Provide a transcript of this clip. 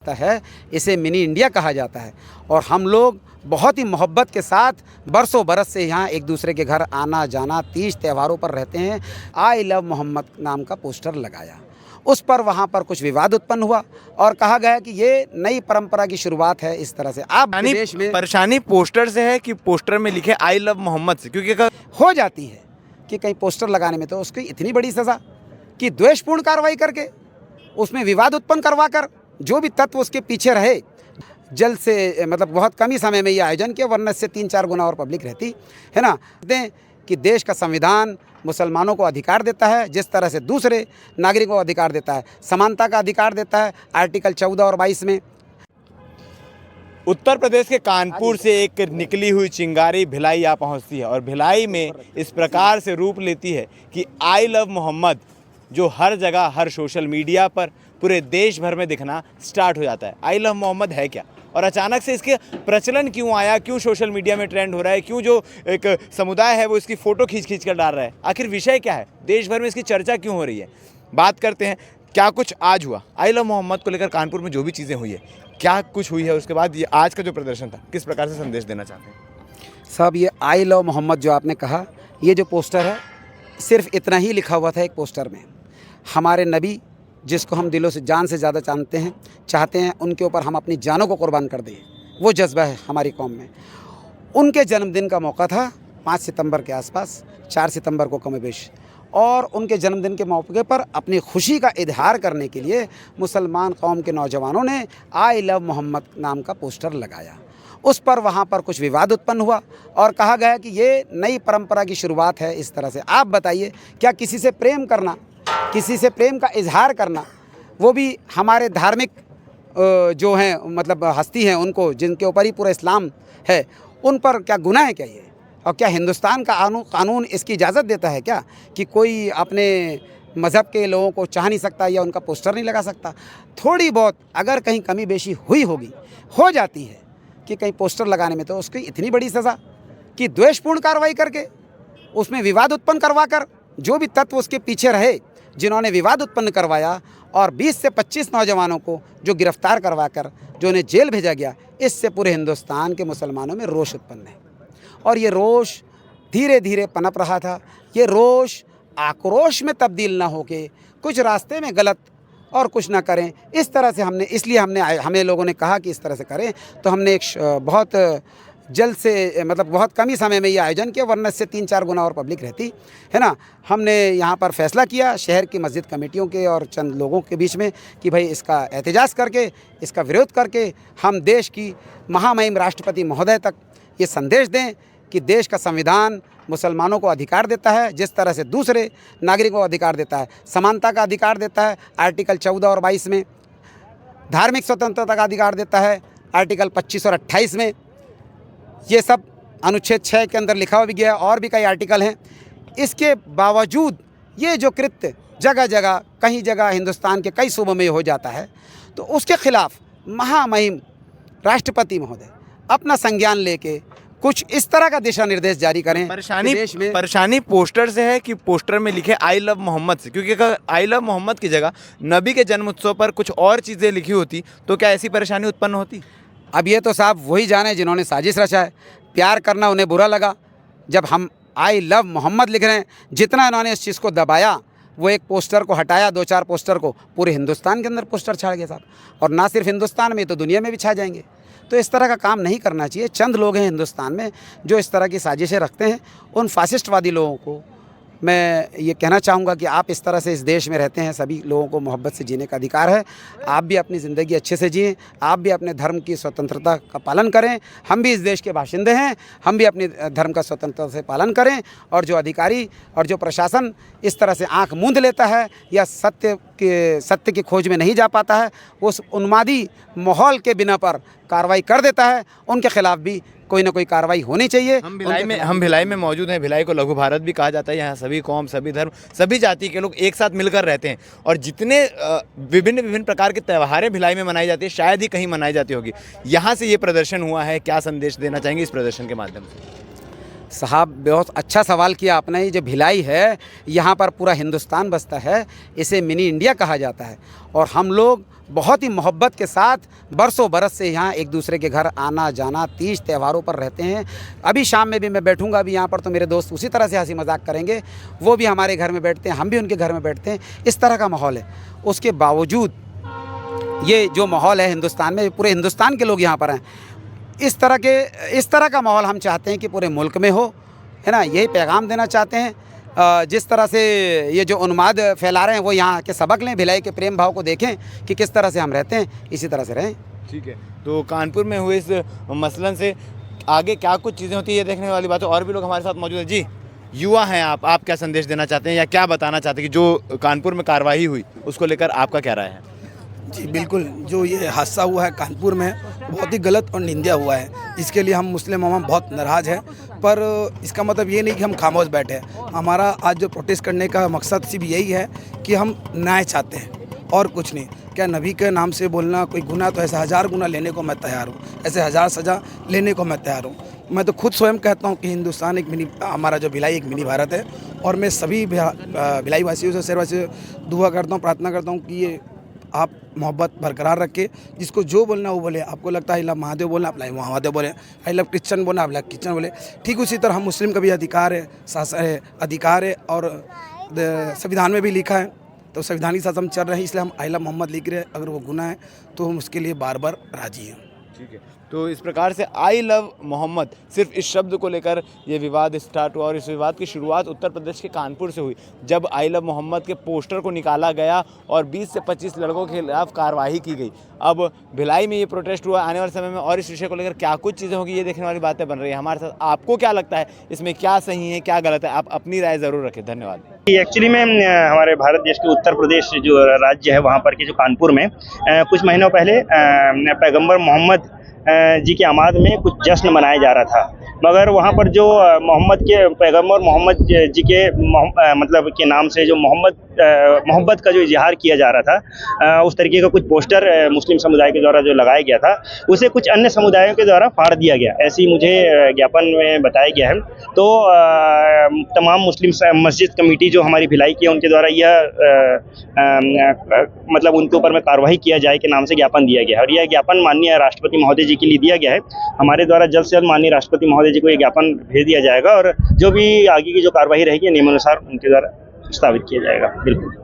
है, इसे mini India कहा जाता है। और हम लोग बहुत ही मोहब्बत के साथ बरसों बरस से यहाँ एक दूसरे के घर आना जाना, तीज त्योहारों पर रहते हैं। आई लव मोहम्मद नाम का पोस्टर लगाया, उस पर वहाँ पर कुछ विवाद उत्पन्न हुआ और कहा गया कि ये नई परंपरा की शुरुआत है। इस तरह से आप देश में परेशानी पोस्टर से है कि पोस्टर में लिखे आई लव मोहम्मद से, क्योंकि हो जाती है कि कहीं पोस्टर लगाने में तो उसकी इतनी बड़ी सज़ा कि द्वेषपूर्ण कार्रवाई करके उसमें विवाद उत्पन्न करवा कर जो भी तत्व उसके पीछे रहे, जल्द से मतलब बहुत कम ही समय में ये आयोजन किया, वरना इससे 3-4 गुना और पब्लिक रहती है ना। दें कि देश का संविधान मुसलमानों को अधिकार देता है, जिस तरह से दूसरे नागरिकों को अधिकार देता है, समानता का अधिकार देता है आर्टिकल 14 और 22 में। उत्तर प्रदेश के कानपुर से एक निकली हुई चिंगारी भिलाई आ पहुंचती है और भिलाई में इस प्रकार से रूप लेती है कि आई लव मोहम्मद जो हर जगह हर सोशल मीडिया पर पूरे देश भर में दिखना स्टार्ट हो जाता है। आई लव मोहम्मद है क्या और अचानक से इसके प्रचलन क्यों आया, क्यों सोशल मीडिया में ट्रेंड हो रहा है, क्यों जो एक समुदाय है वो इसकी फ़ोटो खींच कर डाल रहा है, आखिर विषय क्या है, देश भर में इसकी चर्चा क्यों हो रही है। बात करते हैं क्या कुछ आज हुआ आई लव मोहम्मद को लेकर कानपुर में जो भी चीज़ें हुई है, क्या कुछ हुई है, उसके बाद ये आज का जो प्रदर्शन था किस प्रकार से संदेश देना चाहते हैं। साहब, ये आई लव मोहम्मद जो आपने कहा, ये जो पोस्टर है सिर्फ इतना ही लिखा हुआ था एक पोस्टर में। हमारे नबी जिसको हम दिलों से जान से ज़्यादा जानते हैं, चाहते हैं उनके ऊपर हम अपनी जानों को कुर्बान कर दें, वो जज्बा है हमारी कौम में। उनके जन्मदिन का मौका था 5 सितंबर के आसपास, 4 सितंबर को कमोबेश, और उनके जन्मदिन के मौके पर अपनी खुशी का इजहार करने के लिए मुसलमान कौम के नौजवानों ने आई लव मोहम्मद नाम का पोस्टर लगाया। उस पर वहाँ पर कुछ विवाद उत्पन्न हुआ और कहा गया कि ये नई परंपरा की शुरुआत है। इस तरह से आप बताइए, क्या किसी से प्रेम करना, किसी से प्रेम का इजहार करना, वो भी हमारे धार्मिक जो हैं मतलब हस्ती हैं, उनको जिनके ऊपर ही पूरा इस्लाम है, उन पर क्या गुनाह है क्या ये? और क्या हिंदुस्तान का कानून इसकी इजाज़त देता है क्या कि कोई अपने मज़हब के लोगों को चाह नहीं सकता या उनका पोस्टर नहीं लगा सकता? थोड़ी बहुत अगर कहीं कमी बेशी हुई होगी, हो जाती है कि कहीं पोस्टर लगाने में तो उसकी इतनी बड़ी सज़ा कि द्वेषपूर्ण कार्रवाई करके उसमें विवाद उत्पन्न करवा कर जो भी तत्व उसके पीछे रहे, जिन्होंने विवाद उत्पन्न करवाया, और 20 से 25 नौजवानों को जो गिरफ्तार करवा कर जो उन्हें जेल भेजा गया, इससे पूरे हिंदुस्तान के मुसलमानों में रोष उत्पन्न है। और ये रोष धीरे धीरे पनप रहा था। ये रोष आक्रोश में तब्दील ना होके कुछ रास्ते में गलत और कुछ ना करें, इस तरह से हमें लोगों ने कहा कि इस तरह से करें, तो हमने एक बहुत जल्द से मतलब बहुत कम ही समय में ये आयोजन किया, वरना इससे 3-4 गुना और पब्लिक रहती है ना। हमने यहाँ पर फैसला किया शहर की मस्जिद कमेटियों के और चंद लोगों के बीच में कि भाई इसका एहतजाज करके, इसका विरोध करके हम देश की महामहिम राष्ट्रपति महोदय तक ये संदेश दें कि देश का संविधान मुसलमानों को अधिकार देता है, जिस तरह से दूसरे नागरिकों को अधिकार देता है, समानता का अधिकार देता है आर्टिकल 14 और 22 में, धार्मिक स्वतंत्रता का अधिकार देता है आर्टिकल 25 और 28 में। ये सब अनुच्छेद 6 के अंदर लिखा हुआ भी गया, और भी कई आर्टिकल हैं। इसके बावजूद ये जो कृत्य जगह जगह कहीं जगह हिंदुस्तान के कई सूबों में हो जाता है, तो उसके खिलाफ महामहिम राष्ट्रपति महोदय अपना संज्ञान लेके कुछ इस तरह का दिशा निर्देश जारी करें। परेशानी पोस्टर से है कि पोस्टर में लिखे आई लव मोहम्मद से, क्योंकि अगर आई लव मोहम्मद की जगह नबी के जन्म उत्सव पर कुछ और चीज़ें लिखी होती तो क्या ऐसी परेशानी उत्पन्न होती? अब ये तो साहब वही जाने जिन्होंने साजिश रचा है। प्यार करना उन्हें बुरा लगा जब हम आई लव मोहम्मद लिख रहे हैं। जितना इन्होंने इस चीज़ को दबाया, वो एक पोस्टर को हटाया, 2-4 पोस्टर को, पूरे हिंदुस्तान के अंदर पोस्टर छा गया साहब। और ना सिर्फ हिंदुस्तान में, तो दुनिया में भी छा जाएंगे। तो इस तरह का काम नहीं करना चाहिए। चंद लोग हैं हिंदुस्तान में जो इस तरह की साजिशें रखते हैं। उन फासिस्टवादी लोगों को मैं ये कहना चाहूँगा कि आप इस तरह से इस देश में रहते हैं, सभी लोगों को मोहब्बत से जीने का अधिकार है। आप भी अपनी ज़िंदगी अच्छे से जिएं, आप भी अपने धर्म की स्वतंत्रता का पालन करें। हम भी इस देश के बाशिंदे हैं, हम भी अपने धर्म का स्वतंत्रता से पालन करें। और जो अधिकारी और जो प्रशासन इस तरह से आँख मूंद लेता है या सत्य की खोज में नहीं जा पाता है, उस उन्मादी माहौल के बिना पर कार्रवाई कर देता है, उनके खिलाफ भी कोई ना कोई कार्रवाई होनी चाहिए। हम भिलाई में मौजूद हैं। भिलाई को लघु भारत भी कहा जाता है। यहाँ सभी कौम, सभी धर्म, सभी जाति के लोग एक साथ मिलकर रहते हैं और जितने विभिन्न प्रकार के त्यौहारें भिलाई में मनाई जाती है, शायद ही कहीं मनाई जाती होगी। यहाँ से ये प्रदर्शन हुआ है, क्या संदेश देना चाहेंगे इस प्रदर्शन के माध्यम से? साहब बहुत अच्छा सवाल किया आपने। ये जो भिलाई है, यहाँ पर पूरा हिंदुस्तान बसता है, इसे मिनी इंडिया कहा जाता है। और हम लोग बहुत ही मोहब्बत के साथ बरसों बरस से यहाँ एक दूसरे के घर आना जाना, तीज त्योहारों पर रहते हैं। अभी शाम में भी मैं बैठूँगा अभी यहाँ पर, तो मेरे दोस्त उसी तरह से हंसी मजाक करेंगे। वो भी हमारे घर में बैठते हैं, हम भी उनके घर में बैठते हैं। इस तरह का माहौल है। उसके बावजूद ये जो माहौल है हिंदुस्तान में, पूरे हिंदुस्तान के लोग यहाँ पर हैं। इस तरह का माहौल हम चाहते हैं कि पूरे मुल्क में हो, है ना। यही पैगाम देना चाहते हैं। जिस तरह से ये जो उन्माद फैला रहे हैं, वो यहाँ के सबक लें, भिलाई के प्रेम भाव को देखें कि किस तरह से हम रहते हैं, इसी तरह से रहें। ठीक है, तो कानपुर में हुए इस मसलन से आगे क्या कुछ चीज़ें होती है, ये देखने वाली बात है। और भी लोग हमारे साथ मौजूद हैं। जी, युवा हैं आप क्या संदेश देना चाहते हैं या क्या बताना चाहते हैं कि जो कानपुर में कार्रवाई हुई उसको लेकर आपका क्या राय है? जी बिल्कुल, जो ये हादसा हुआ है कानपुर में, बहुत ही गलत और निंदा हुआ है। इसके लिए हम मुस्लिम अवाम बहुत नाराज़ हैं, पर इसका मतलब ये नहीं कि हम खामोश बैठे हैं। हमारा आज जो प्रोटेस्ट करने का मकसद सिर्फ यही है कि हम न्याय चाहते हैं और कुछ नहीं। क्या नबी के नाम से बोलना कोई गुनाह, तो ऐसे 1000 गुना लेने को मैं तैयार हूँ, ऐसे 1000 सज़ा लेने को मैं तैयार हूँ। मैं तो खुद स्वयं कहता हूँ कि हिंदुस्तान एक मिनी, हमारा जो भिलाई एक मिनी भारत है। और मैं सभी भिलाई वासियों से, शहरवासियों से दुआ करता हूँ, प्रार्थना करता हूँ कि ये आप मोहब्बत बरकरार रखें। जिसको जो बोलना वो बोले। आपको लगता है आई लव महादेव बोलना, आप लाइव महादेव बोले। आई लव क्रिश्चन बोलना, आप लाइव क्रिश्चन बोले। ठीक उसी तरह हम मुस्लिम का भी अधिकार है, अधिकार है। और संविधान में भी लिखा है, तो संविधान के साथ हम चल रहे हैं, इसलिए हम आई लव मोहम्मद लिख रहे हैं। अगर वो गुनाह है तो हम उसके लिए बार बार राजी हैं। ठीक है, तो इस प्रकार से आई लव मोहम्मद, सिर्फ इस शब्द को लेकर ये विवाद स्टार्ट हुआ। और इस विवाद की शुरुआत उत्तर प्रदेश के कानपुर से हुई, जब आई लव मोहम्मद के पोस्टर को निकाला गया और 20 से 25 लड़कों के खिलाफ कार्रवाई की गई। अब भिलाई में ये प्रोटेस्ट हुआ। आने वाले समय में और इस विषय को लेकर क्या कुछ चीज़ें होगी, ये देखने वाली बातें बन रही है। हमारे साथ आपको क्या लगता है, इसमें क्या सही है क्या गलत है, आप अपनी राय ज़रूर रखें। धन्यवाद। एक्चुअली में हमारे भारत देश के उत्तर प्रदेश जो राज्य है, वहाँ पर के जो कानपुर में कुछ महीनों पहले पैगंबर मोहम्मद जी के आमाद में कुछ जश्न मनाया जा रहा था। मगर वहाँ पर जो पैगंबर मोहम्मद जी के मतलब के नाम से जो मोहब्बत का जो इजहार किया जा रहा था, उस तरीके का कुछ पोस्टर मुस्लिम समुदाय के द्वारा जो लगाया गया था, उसे कुछ अन्य समुदायों के द्वारा फाड़ दिया गया, ऐसी मुझे ज्ञापन में बताया गया है। तो तमाम मुस्लिम मस्जिद कमेटी जो हमारी भिलाई की है, उनके द्वारा यह मतलब उनके ऊपर में कार्रवाई किया जाए के नाम से ज्ञापन दिया गया है। और यह ज्ञापन माननीय राष्ट्रपति महोदय जी के लिए दिया गया है। हमारे द्वारा जल्द से जल्द माननीय राष्ट्रपति महोदय जी को ये ज्ञापन भेज दिया जाएगा और जो भी आगे की जो कार्रवाई रहेगी नियमानुसार उनके द्वारा प्रस्तावित किया जाएगा। बिल्कुल।